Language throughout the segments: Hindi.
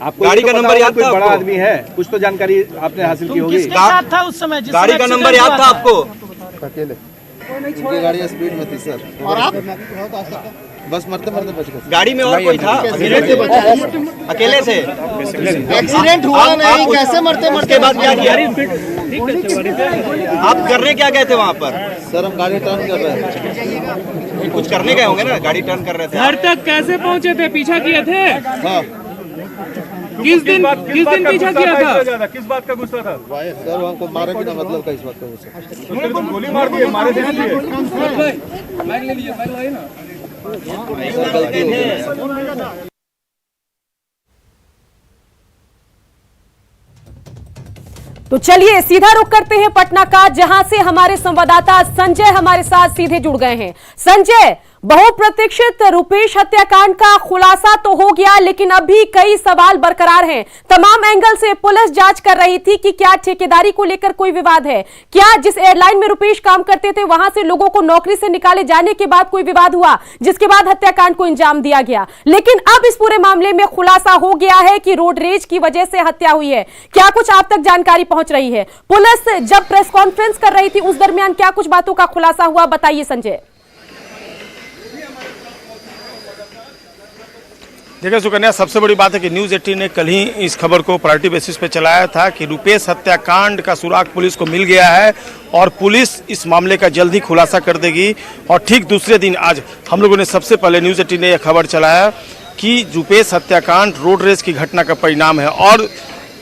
आपको गाड़ी का नंबर याद था? बड़ा आदमी है, कुछ तो जानकारी आपने हासिल की होगी। किसके साथ था उस समय? गाड़ी का नंबर याद था आपको? अकेले उनकी गाड़ी स्पीड में थी सर। और आप? बस मरते मरते बच गए। गाड़ी में और कोई था? अकेले थे? एक्सीडेंट हुआ नहीं, कैसे मरते मरते? उसके बाद क्या किया? आप करने क्या गए थे वहाँ पर? सर हम गाड़ी टर्न कर रहे थे। कुछ करने गए होंगे ना, गाड़ी टर्न कर रहे थे। घर तक कैसे पहुँचे थे? पीछा किए थे? हाँ किस दिन पीछा किया था? किस बात का गुस्सा था? सर हमको मारे बिना मतलब का इस बात का गुस्सा। गोली मार दी, मारे थे इसलिए। तो चलिए सीधा रुख करते हैं पटना का, जहां से हमारे संवाददाता संजय हमारे साथ सीधे जुड़ गए हैं। संजय, बहुप्रतीक्षित रुपेश हत्याकांड का खुलासा तो हो गया, लेकिन अभी कई सवाल बरकरार हैं। तमाम एंगल से पुलिस जांच कर रही थी कि क्या ठेकेदारी को लेकर कोई विवाद है, क्या जिस एयरलाइन में रुपेश काम करते थे वहां से लोगों को नौकरी से निकाले जाने के बाद कोई विवाद हुआ, जिसके बाद हत्याकांड को अंजाम दिया गया। लेकिन अब इस पूरे मामले में खुलासा हो गया है कि रोड रेज की वजह से हत्या हुई है। क्या कुछ आप तक जानकारी पहुंच रही है? पुलिस जब प्रेस कॉन्फ्रेंस कर रही थी उस दरमियान क्या कुछ बातों का खुलासा हुआ, बताइए संजय। देखिए सुकन्या, सबसे बड़ी बात है कि न्यूज़ 18 ने कल ही इस खबर को प्रायोरिटी बेसिस पे चलाया था कि रुपेश हत्याकांड का सुराग पुलिस को मिल गया है और पुलिस इस मामले का जल्द ही खुलासा कर देगी। और ठीक दूसरे दिन आज हम लोगों ने सबसे पहले न्यूज़ 18 ने यह खबर चलाया कि रुपेश हत्याकांड रोड रेस की घटना का परिणाम है। और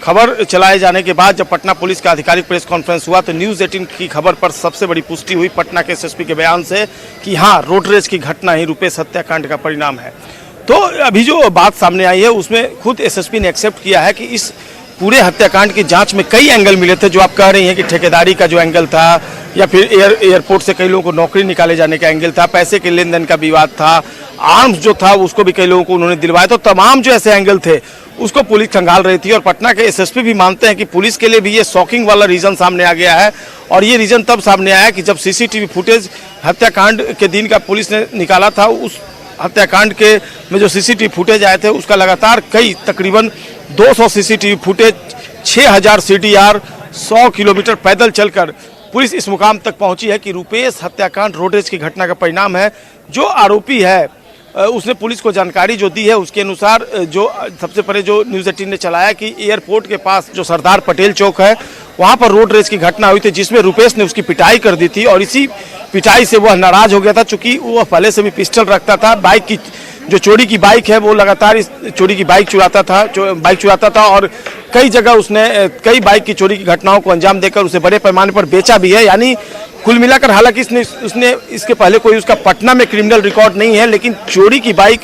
खबर चलाए जाने के बाद जब पटना पुलिस का आधिकारिक प्रेस कॉन्फ्रेंस हुआ तो न्यूज़ 18 की खबर पर सबसे बड़ी पुष्टि हुई पटना के एसएसपी के बयान से कि हाँ, रोड रेस की घटना ही रुपेश हत्याकांड का परिणाम है। तो अभी जो बात सामने आई है उसमें खुद एसएसपी ने एक्सेप्ट किया है कि इस पूरे हत्याकांड की जांच में कई एंगल मिले थे। जो आप कह रही हैं कि ठेकेदारी का जो एंगल था, या फिर एयरपोर्ट से कई लोगों को नौकरी निकाले जाने का एंगल था, पैसे के लेन देन का विवाद था, आर्म्स जो था उसको भी कई लोगों को उन्होंने दिलवाया। तो तमाम जो ऐसे एंगल थे उसको पुलिस खंगाल रही थी। और पटना के एसएसपी भी मानते हैं कि पुलिस के लिए भी ये शॉकिंग वाला रीजन सामने आ गया है। और ये रीजन तब सामने आया कि जब सीसीटीवी फुटेज हत्याकांड के दिन का पुलिस ने निकाला था, उस हत्याकांड के में जो सीसीटीवी फुटेज आए थे उसका लगातार कई तकरीबन 200 सीसीटीवी फुटेज, 6000 सीडीआर, 100 किलोमीटर पैदल चलकर पुलिस इस मुकाम तक पहुंची है कि रुपेश हत्याकांड रोड रेज की घटना का परिणाम है। जो आरोपी है उसने पुलिस को जानकारी जो दी है उसके अनुसार जो सबसे पहले जो न्यूज़ 18 ने चलाया कि एयरपोर्ट के पास जो सरदार पटेल चौक है वहां पर रोड रेस की घटना हुई थी, जिसमें रुपेश ने उसकी पिटाई कर दी थी। और इसी पिटाई से वह नाराज हो गया था, चूंकि वह पहले से भी पिस्टल रखता था। बाइक की जो चोरी की बाइक है वो लगातार इस चोरी की बाइक चुराता था और कई जगह उसने कई बाइक की चोरी की घटनाओं को अंजाम देकर उसे बड़े पैमाने पर बेचा भी है। यानी कुल मिलाकर हालांकि उसने इसके पहले कोई उसका पटना में क्रिमिनल रिकॉर्ड नहीं है, लेकिन चोरी की बाइक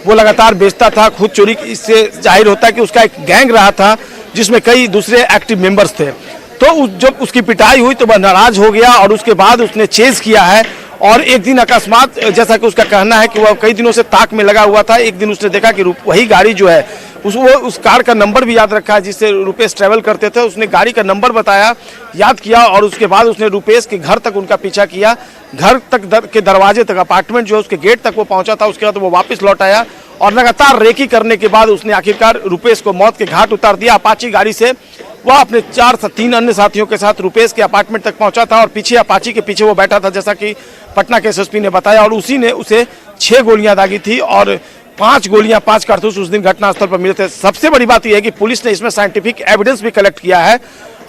वो लगातार बेचता था। खुद चोरी, इससे जाहिर होता है कि उसका एक गैंग रहा था जिसमें कई दूसरे एक्टिव मेंबर्स थे। तो जब उसकी पिटाई हुई तो वह नाराज हो गया और उसके बाद उसने चेज किया है। और एक दिन अकस्मात, जैसा कि उसका कहना है कि वह कई दिनों से ताक में लगा हुआ था, एक दिन उसने देखा कि वही गाड़ी जो है उस कार का नंबर भी याद रखा है जिससे रुपेश ट्रैवल करते थे। उसने गाड़ी का नंबर बताया, याद किया और उसके बाद उसने रुपेश के घर तक उनका पीछा किया। घर तक के दरवाजे तक, अपार्टमेंट जो है उसके गेट तक वो पहुंचा था। उसके बाद वो वापस लौट आया और लगातार रेकी करने के बाद उसने आखिरकार रुपेश को मौत के घाट उतार दिया। अपाची गाड़ी से वह अपने 3 अन्य साथियों के साथ रुपेश के अपार्टमेंट तक पहुंचा था और पीछे अपाची के पीछे वो बैठा था, जैसा कि पटना के एसएसपी ने बताया। और उसी ने उसे 6 गोलियां दागी थी और 5 कारतूस उस दिन घटनास्थल पर मिले थे। सबसे बड़ी बात यह है कि पुलिस ने इसमें साइंटिफिक एविडेंस भी कलेक्ट किया है।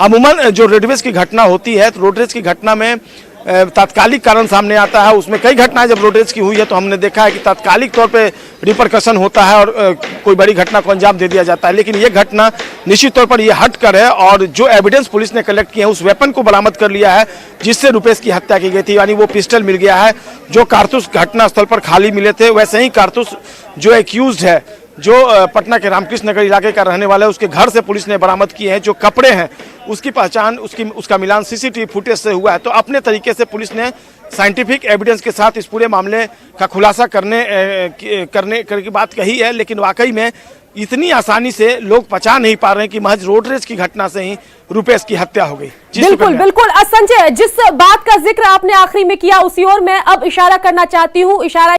अमूमन जो रोडवेज की घटना होती है तो रोडवेज की घटना में तात्कालिक कारण सामने आता है। उसमें कई घटनाएं जब रोडवेज की हुई है तो हमने देखा है कि तात्कालिक तौर पे रिपरकशन होता है और कोई बड़ी घटना को अंजाम दे दिया जाता है। लेकिन ये घटना निश्चित तौर पर यह हटकर है और जो एविडेंस पुलिस ने कलेक्ट किया है उस वेपन को बरामद कर लिया है जिससे रुपेश की हत्या की गई थी। यानी वो पिस्टल मिल गया है। जो कारतूस घटनास्थल पर खाली मिले थे वैसे ही कारतूस जो एक्यूज्ड है, जो पटना के रामकृष्ण नगर इलाके का रहने वाला है, उसके घर से पुलिस ने बरामद किए हैं। जो कपड़े हैं उसकी पहचान, उसका मिलान सीसीटीवी फुटेज से हुआ है। तो अपने तरीके से पुलिस ने साइंटिफिक एविडेंस के साथ इस पूरे मामले का खुलासा करने की बात कही है। लेकिन वाकई में इतनी आसानी से लोग पचा नहीं पा रहे हैं कि महज रोड रेज की घटना से ही रुपेश की हत्या हो गई। बिल्कुल बिल्कुल संजय, जिस बात का जिक्र आपने आखिरी में किया उसी ओर मैं अब इशारा करना चाहती हूँ। इशारा